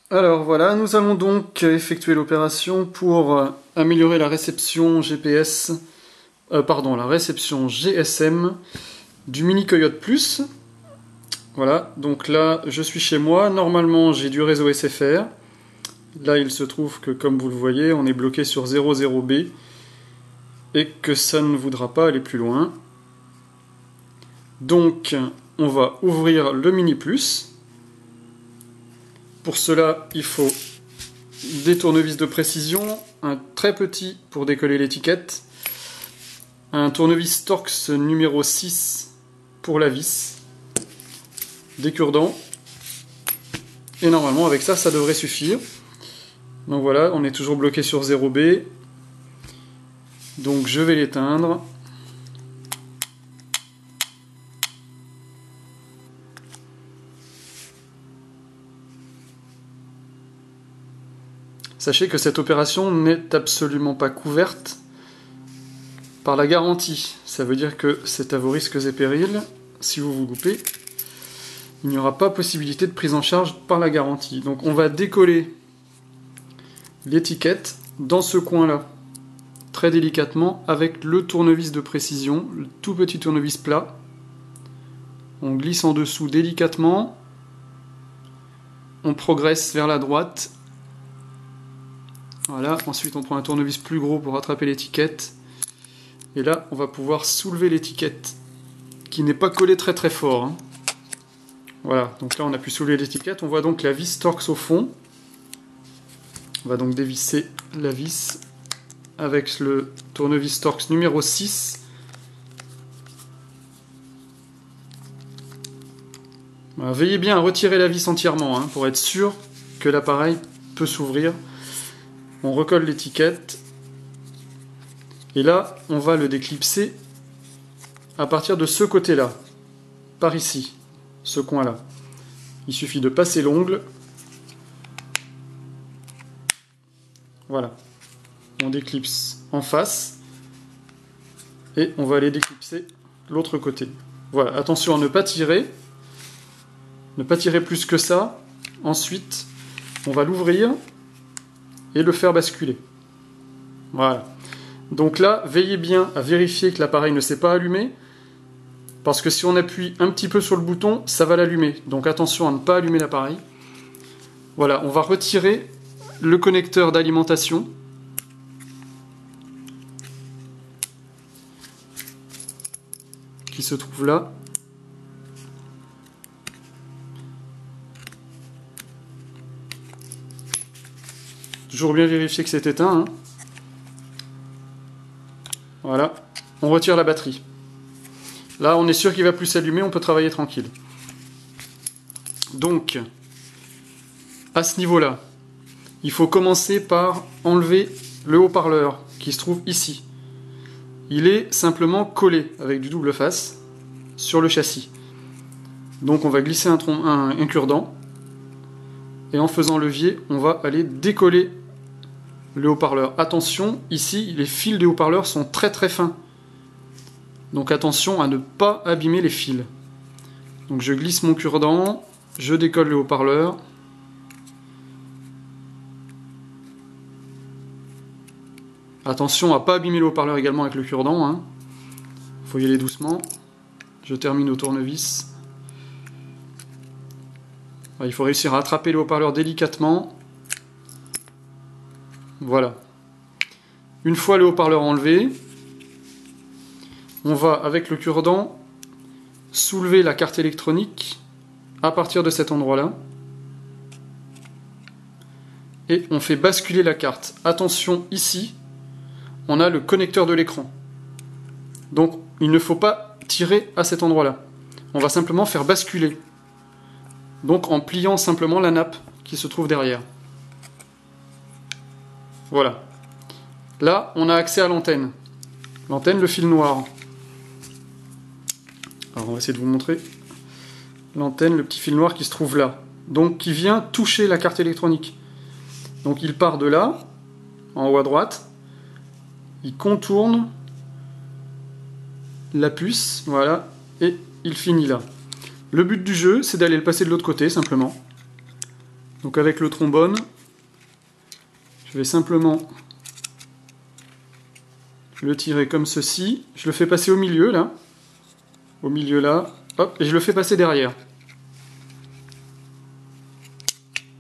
Alors voilà, nous allons donc effectuer l'opération pour améliorer la réception GPS, la réception GSM du Mini Coyote Plus. Voilà, donc là je suis chez moi, normalement j'ai du réseau SFR. Là il se trouve que comme vous le voyez, on est bloqué sur 00B et que ça ne voudra pas aller plus loin. Donc on va ouvrir le Mini Plus. Pour cela, il faut des tournevis de précision, un très petit pour décoller l'étiquette, un tournevis Torx numéro 6 pour la vis, des cure-dents, et normalement avec ça, ça devrait suffire. Donc voilà, on est toujours bloqué sur 0B, donc je vais l'éteindre. Sachez que cette opération n'est absolument pas couverte par la garantie. Ça veut dire que c'est à vos risques et périls. Si vous vous loupez, il n'y aura pas possibilité de prise en charge par la garantie. Donc on va décoller l'étiquette dans ce coin-là, très délicatement, avec le tournevis de précision, le tout petit tournevis plat. On glisse en dessous délicatement. On progresse vers la droite. Voilà, ensuite on prend un tournevis plus gros pour rattraper l'étiquette. Et là, on va pouvoir soulever l'étiquette, qui n'est pas collée très très fort, hein. Voilà, donc là on a pu soulever l'étiquette. On voit donc la vis Torx au fond. On va donc dévisser la vis avec le tournevis Torx numéro 6. Voilà, veillez bien à retirer la vis entièrement, hein, pour être sûr que l'appareil peut s'ouvrir. On recolle l'étiquette. Et là, on va le déclipser à partir de ce côté-là. Par ici, ce coin-là. Il suffit de passer l'ongle. Voilà. On déclipse en face. Et on va aller déclipser l'autre côté. Voilà, attention à ne pas tirer. Ne pas tirer plus que ça. Ensuite, on va l'ouvrir et le faire basculer. Voilà. Donc là, veillez bien à vérifier que l'appareil ne s'est pas allumé, parce que si on appuie un petit peu sur le bouton, ça va l'allumer. Donc attention à ne pas allumer l'appareil. Voilà, on va retirer le connecteur d'alimentation. Qui se trouve là. Toujours bien vérifier que c'est éteint, hein. Voilà, on retire la batterie. Là, on est sûr qu'il ne va plus s'allumer, on peut travailler tranquille. Donc, à ce niveau-là, il faut commencer par enlever le haut-parleur qui se trouve ici. Il est simplement collé avec du double face sur le châssis. Donc on va glisser un cure-dent et en faisant levier, on va aller décoller le haut-parleur. Attention, ici, les fils des haut-parleurs sont très très fins. Donc attention à ne pas abîmer les fils. Donc je glisse mon cure-dent, je décolle le haut-parleur. Attention à ne pas abîmer le haut-parleur également avec le cure-dent, hein. Faut y aller doucement. Je termine au tournevis. Il faut réussir à attraper le haut-parleur délicatement. Voilà. Une fois le haut-parleur enlevé, on va, avec le cure-dent, soulever la carte électronique à partir de cet endroit-là. Et on fait basculer la carte. Attention, ici, on a le connecteur de l'écran. Donc, il ne faut pas tirer à cet endroit-là. On va simplement faire basculer. Donc, en pliant simplement la nappe qui se trouve derrière. Voilà. Là, on a accès à l'antenne. L'antenne, le fil noir. Alors, on va essayer de vous montrer. L'antenne, le petit fil noir qui se trouve là. Donc, qui vient toucher la carte électronique. Donc, il part de là, en haut à droite. Il contourne la puce, voilà, et il finit là. Le but du jeu, c'est d'aller le passer de l'autre côté, simplement. Donc avec le trombone, je vais simplement le tirer comme ceci. Je le fais passer au milieu, là. Au milieu, là. Hop, et je le fais passer derrière.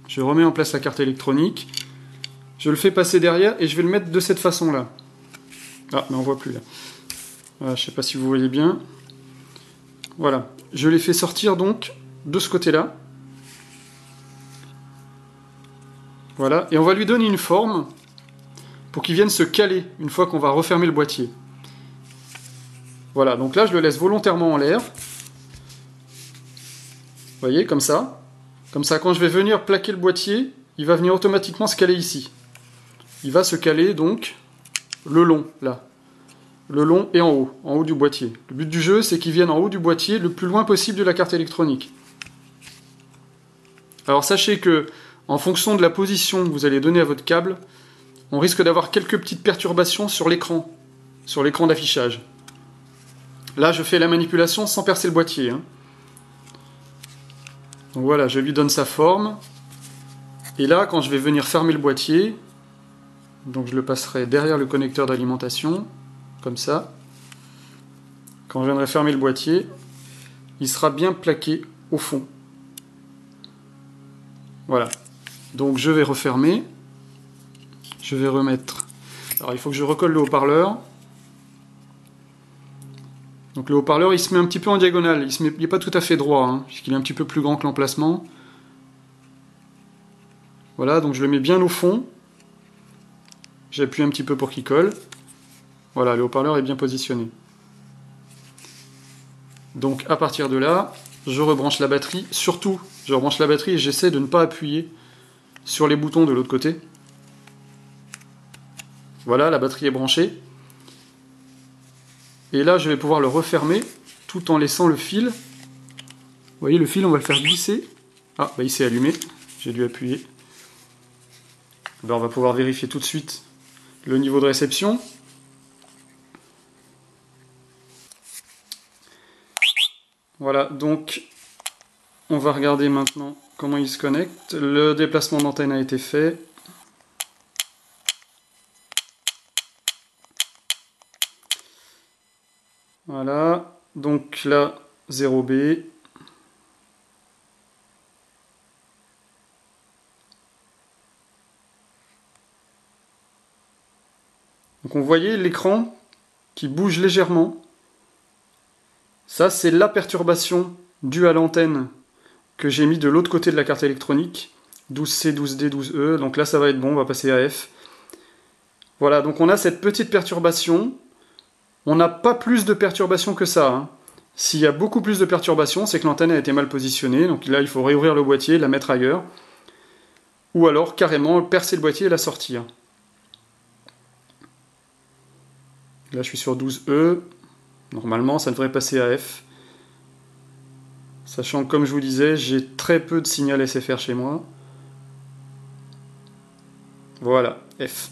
Je remets en place la carte électronique. Je le fais passer derrière et je vais le mettre de cette façon-là. Ah, mais on voit plus, là. Voilà, je ne sais pas si vous voyez bien. Voilà. Je l'ai fait sortir, donc, de ce côté-là. Voilà. Et on va lui donner une forme pour qu'il vienne se caler une fois qu'on va refermer le boîtier. Voilà, donc là je le laisse volontairement en l'air. Vous voyez, comme ça. Comme ça, quand je vais venir plaquer le boîtier, il va venir automatiquement se caler ici. Il va se caler donc le long, là. Le long et en haut du boîtier. Le but du jeu, c'est qu'il vienne en haut du boîtier le plus loin possible de la carte électronique. Alors sachez que, en fonction de la position que vous allez donner à votre câble, on risque d'avoir quelques petites perturbations sur l'écran d'affichage. Là, je fais la manipulation sans percer le boîtier. Hein. Donc voilà, je lui donne sa forme. Et là, quand je vais venir fermer le boîtier, donc je le passerai derrière le connecteur d'alimentation, comme ça. Quand je viendrai fermer le boîtier, il sera bien plaqué au fond. Voilà. Donc je vais refermer. Je vais remettre... Alors il faut que je recolle le haut-parleur. Donc le haut-parleur il se met un petit peu en diagonale. Il n'est pas tout à fait droit, hein, puisqu'il est un petit peu plus grand que l'emplacement. Voilà, donc je le mets bien au fond. J'appuie un petit peu pour qu'il colle. Voilà, le haut-parleur est bien positionné. Donc à partir de là, je rebranche la batterie. Surtout, je rebranche la batterie et j'essaie de ne pas appuyer sur les boutons de l'autre côté. Voilà, la batterie est branchée. Et là, je vais pouvoir le refermer tout en laissant le fil. Vous voyez, le fil, on va le faire glisser. Ah, bah il s'est allumé. J'ai dû appuyer. Ben, on va pouvoir vérifier tout de suite le niveau de réception. Voilà, donc on va regarder maintenant comment il se connecte. Le déplacement d'antenne a été fait. Voilà, donc là, 0B. Donc on voyait l'écran qui bouge légèrement. Ça, c'est la perturbation due à l'antenne que j'ai mis de l'autre côté de la carte électronique. 12C, 12D, 12E. Donc là, ça va être bon, on va passer à F. Voilà, donc on a cette petite perturbation. On n'a pas plus de perturbations que ça. Hein. S'il y a beaucoup plus de perturbations, c'est que l'antenne a été mal positionnée. Donc là, il faut réouvrir le boîtier, la mettre ailleurs. Ou alors, carrément, percer le boîtier et la sortir. Là, je suis sur 12E. Normalement, ça devrait passer à F. Sachant que, comme je vous disais, j'ai très peu de signal SFR chez moi. Voilà, F.